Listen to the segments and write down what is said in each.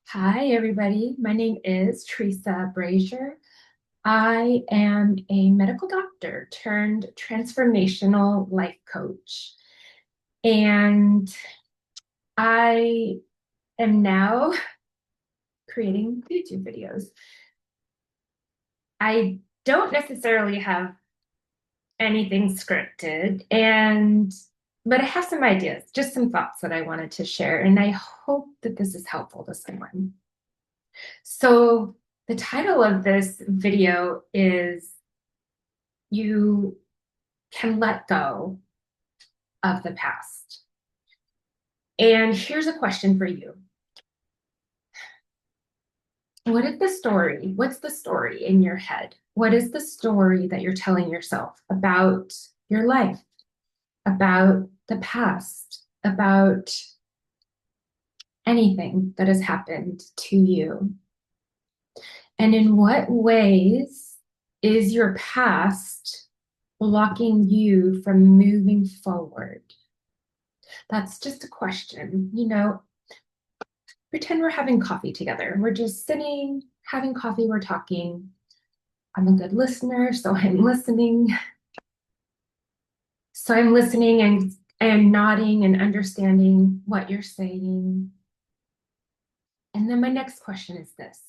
Hi, everybody. My name is Tresa Brazier. I am a medical doctor turned transformational life coach. And I am now creating YouTube videos. I don't necessarily have anything scripted, but I have some ideas, just some thoughts that I wanted to share. And I hope that this is helpful to someone. So the title of this video is You Can Let Go of the Past. And here's a question for you. What's the story in your head? What is the story that you're telling yourself about your life, about the past, about anything that has happened to you? And in what ways is your past blocking you from moving forward? That's just a question. Pretend we're having coffee together. We're just sitting, having coffee, we're talking. I'm a good listener, so I'm listening. So I'm listening and nodding and understanding what you're saying. And then my next question is this.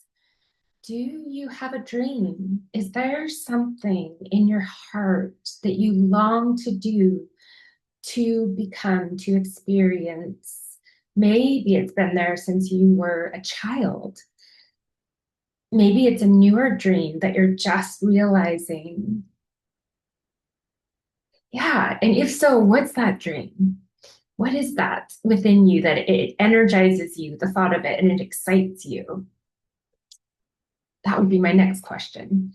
Do you have a dream? Is there something in your heart that you long to do, to become, to experience? Maybe it's been there since you were a child. Maybe it's a newer dream that you're just realizing. Yeah. And if so, what's that dream? What is that within you that it energizes you, the thought of it, and it excites you? That would be my next question.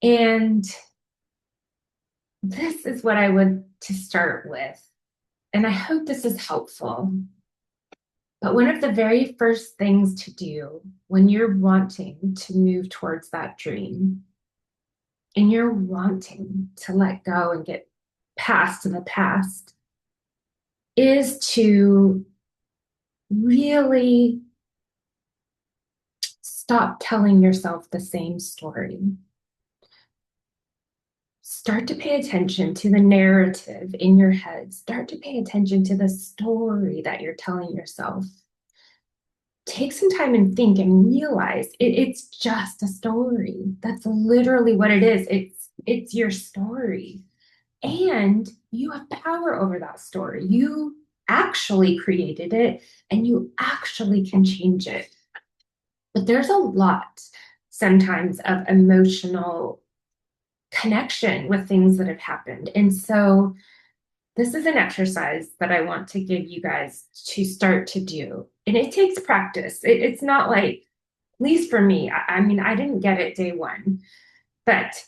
And this is what I would to start with. And I hope this is helpful. But one of the very first things to do when you're wanting to move towards that dream and you're wanting to let go and get past the past is to really stop telling yourself the same story. Start to pay attention to the narrative in your head. Start to pay attention to the story that you're telling yourself. Take some time and think and realize it's just a story. That's literally what it is. It's your story. And you have power over that story. You actually created it and you actually can change it. But there's a lot sometimes of emotional connection with things that have happened. And so this is an exercise that I want to give you guys to start to do. And it takes practice. It's not like, at least for me, I mean, I didn't get it day one, but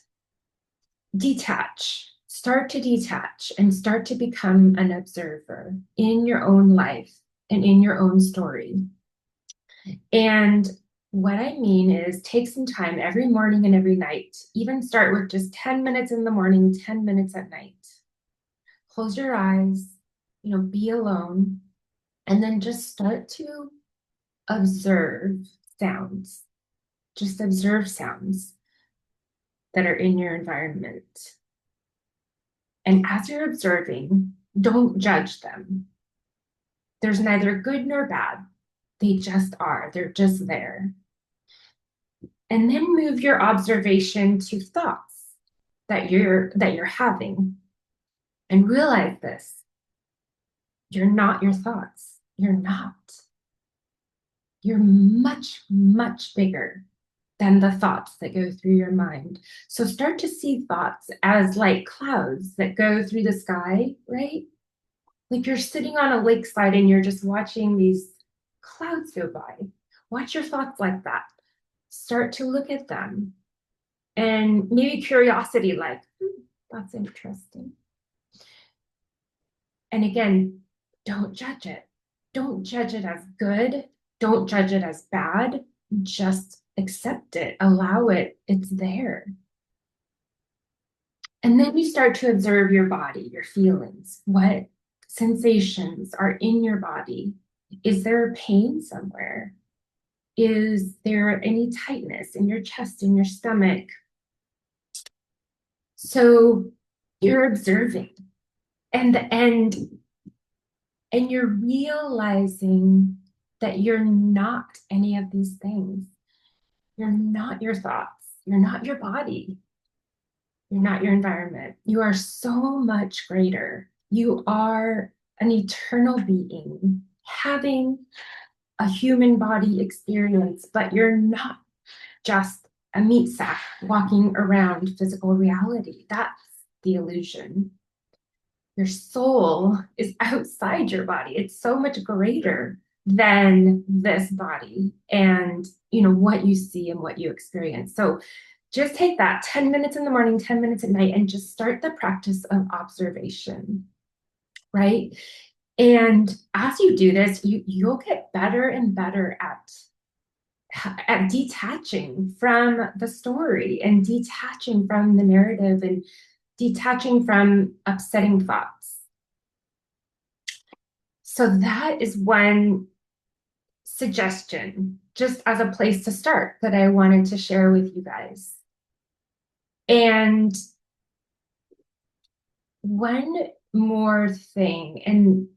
detach. Start to detach and start to become an observer in your own life and in your own story. And what I mean is take some time every morning and every night, even start with just 10 minutes in the morning, 10 minutes at night. Close your eyes, be alone, and then just start to observe sounds. Just observe sounds that are in your environment. And as you're observing, don't judge them. There's neither good nor bad. They just are. They're just there. And then move your observation to thoughts that you're having. And realize this. You're not your thoughts. You're not. You're much, much bigger than the thoughts that go through your mind. So start to see thoughts as like clouds that go through the sky, right? Like you're sitting on a lakeside and you're just watching these clouds go by. Watch your thoughts like that. Start to look at them. And maybe curiosity, like, that's interesting. And again, don't judge it. Don't judge it as good. Don't judge it as bad. Just accept it, allow it. It's there. And then you start to observe your body, your feelings. What sensations are in your body? Is there pain somewhere? Is there any tightness in your chest, in your stomach? So you're observing, and you're realizing that you're not any of these things. You're not your thoughts. You're not your body. You're not your environment. You are so much greater. You are an eternal being having a human body experience, but you're not just a meat sack walking around physical reality. That's the illusion. Your soul is outside your body. It's so much greater than this body and what you see and what you experience. So just take that 10 minutes in the morning, 10 minutes at night, and just start the practice of observation, right? And as you do this, you'll get better and better at detaching from the story and detaching from the narrative and detaching from upsetting thoughts. So that is one suggestion, just as a place to start, that I wanted to share with you guys. And one more thing, and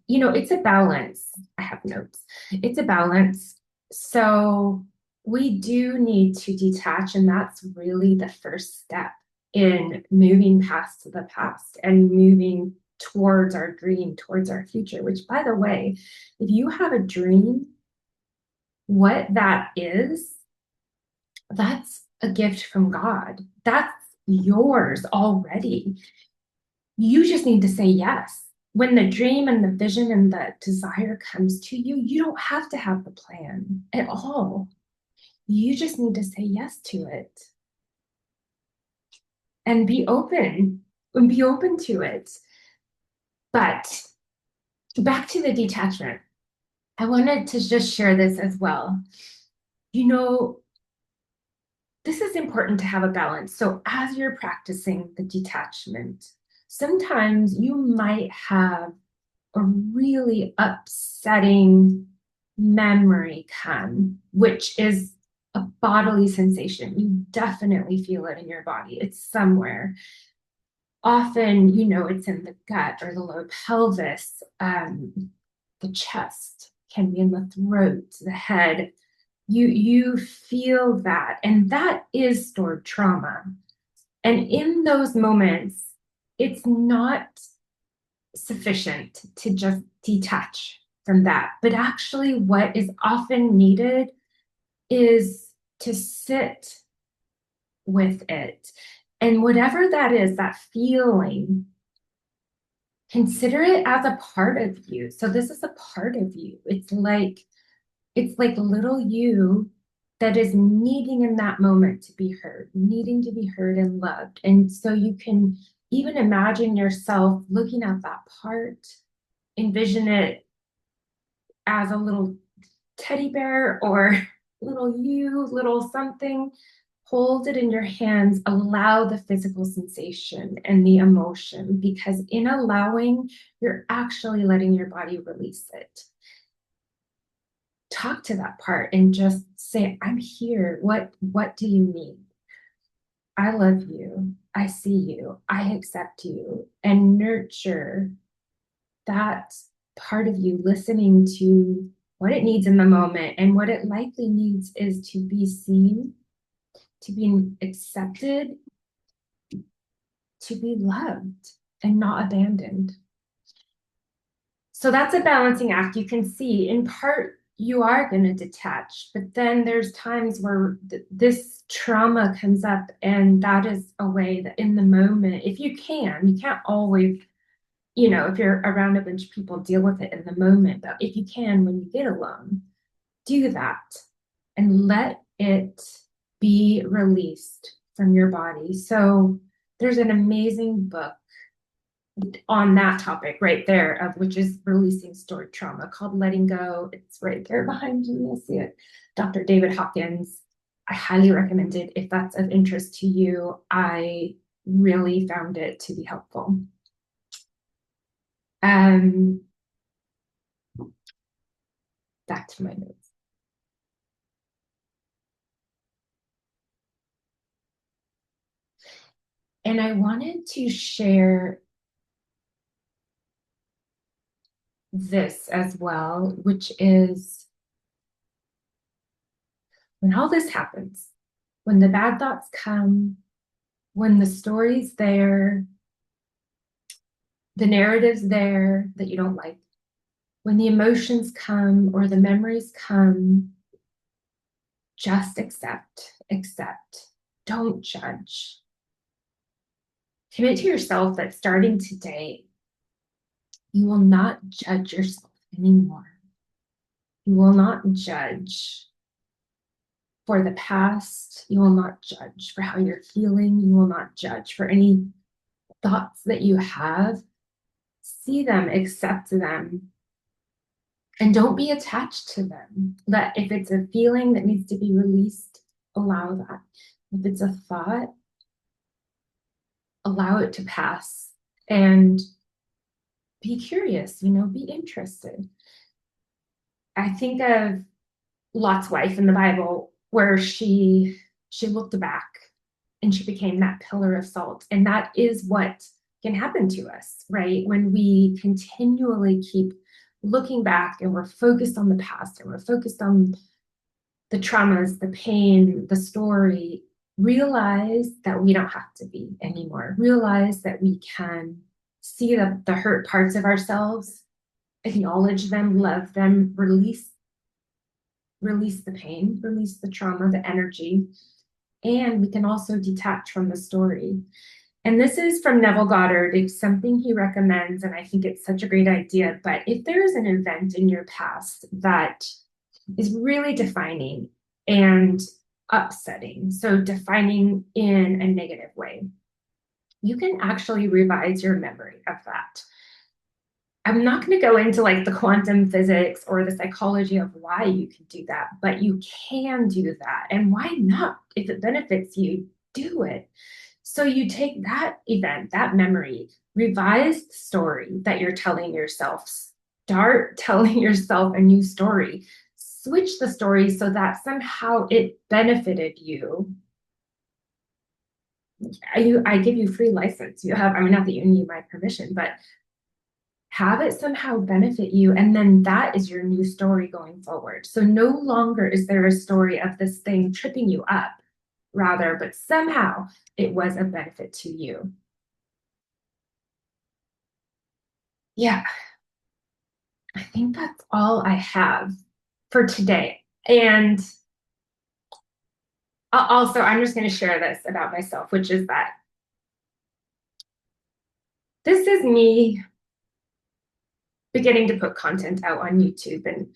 it's a balance. I have notes. It's a balance. So we do need to detach, and that's really the first step in moving past the past and moving towards our dream, towards our future, which, by the way, if you have a dream, what that is, that's a gift from God. That's yours already. You just need to say yes. When the dream and the vision and the desire comes to you, you don't have to have the plan at all. You just need to say yes to it and be open to it. But back to the detachment, I wanted to just share this as well. This is important to have a balance. So as you're practicing the detachment, sometimes you might have a really upsetting memory come, which is a bodily sensation. You definitely feel it in your body. It's somewhere. Often, it's in the gut or the lower pelvis. The chest can be in the throat, the head. You feel that, and that is stored trauma. And in those moments, it's not sufficient to just detach from that. But actually, what is often needed is to sit with it. And whatever that is, that feeling, consider it as a part of you. So this is a part of you. It's like little you that is needing in that moment to be heard, needing to be heard and loved. And so you can even imagine yourself looking at that part, envision it as a little teddy bear or little you, little something. Hold it in your hands, allow the physical sensation and the emotion, because in allowing, you're actually letting your body release it. Talk to that part and just say, I'm here. What do you need? I love you. I see you. I accept you. And nurture that part of you, listening to what it needs in the moment. And what it likely needs is to be seen, to be accepted, to be loved and not abandoned. So that's a balancing act. You can see in part you are going to detach, but then there's times where this trauma comes up, and that is a way that in the moment, if you can't always, if you're around a bunch of people, deal with it in the moment. But if you can, when you get alone, do that and let it be released from your body. So there's an amazing book on that topic right there, of which is releasing stored trauma, called Letting Go. It's right there behind you. You'll see it. Dr. David Hawkins. I highly recommend it if that's of interest to you. I really found it to be helpful. Back to my notes. And I wanted to share this as well, which is when all this happens, when the bad thoughts come, when the story's there, the narrative's there that you don't like, when the emotions come or the memories come, just accept. Don't judge. Commit to yourself that starting today, you will not judge yourself anymore. You will not judge for the past. You will not judge for how you're feeling. You will not judge for any thoughts that you have. See them, accept them, and don't be attached to them. If it's a feeling that needs to be released, allow that. If it's a thought, allow it to pass and be curious, be interested. I think of Lot's wife in the Bible where she looked back and she became that pillar of salt. And that is what can happen to us, right? When we continually keep looking back and we're focused on the past and we're focused on the traumas, the pain, the story, realize that we don't have to be anymore. Realize that we can see the hurt parts of ourselves, acknowledge them, love them, release the pain, release the trauma, the energy, and we can also detach from the story. And this is from Neville Goddard. It's something he recommends, and I think it's such a great idea. But if there is an event in your past that is really defining and upsetting, so defining in a negative way, you can actually revise your memory of that. I'm not going to go into like the quantum physics or the psychology of why you can do that, but you can do that. And why not? If it benefits you, do it. So you take that event, that memory, revise the story that you're telling yourself, start telling yourself a new story, switch the story so that somehow it benefited you. I give you free license. Not that you need my permission, but have it somehow benefit you. And then that is your new story going forward. So no longer is there a story of this thing tripping you up, rather, but somehow it was a benefit to you. Yeah, I think that's all I have for today. And also, I'm just going to share this about myself, which is that this is me beginning to put content out on YouTube. And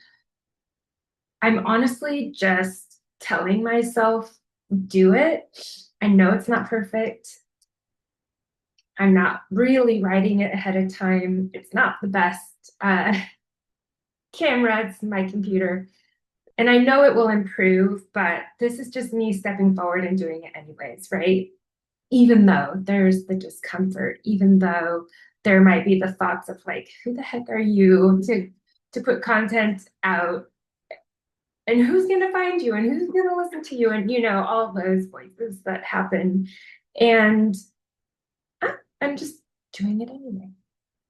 I'm honestly just telling myself, do it. I know it's not perfect. I'm not really writing it ahead of time. It's not the best camera, it's my computer. And I know it will improve, but this is just me stepping forward and doing it anyways, right? Even though there's the discomfort, even though there might be the thoughts of like, who the heck are you to put content out? And who's going to find you? And who's going to listen to you? And, all those voices that happen. And I'm just doing it anyway.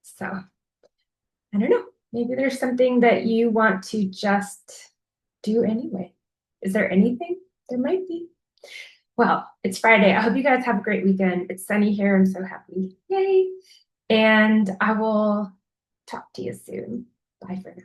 So I don't know. Maybe there's something that you want to just do anyway. Is there anything? There might be. Well, it's Friday. I hope you guys have a great weekend. It's sunny here. I'm so happy. Yay. And I will talk to you soon. Bye for now.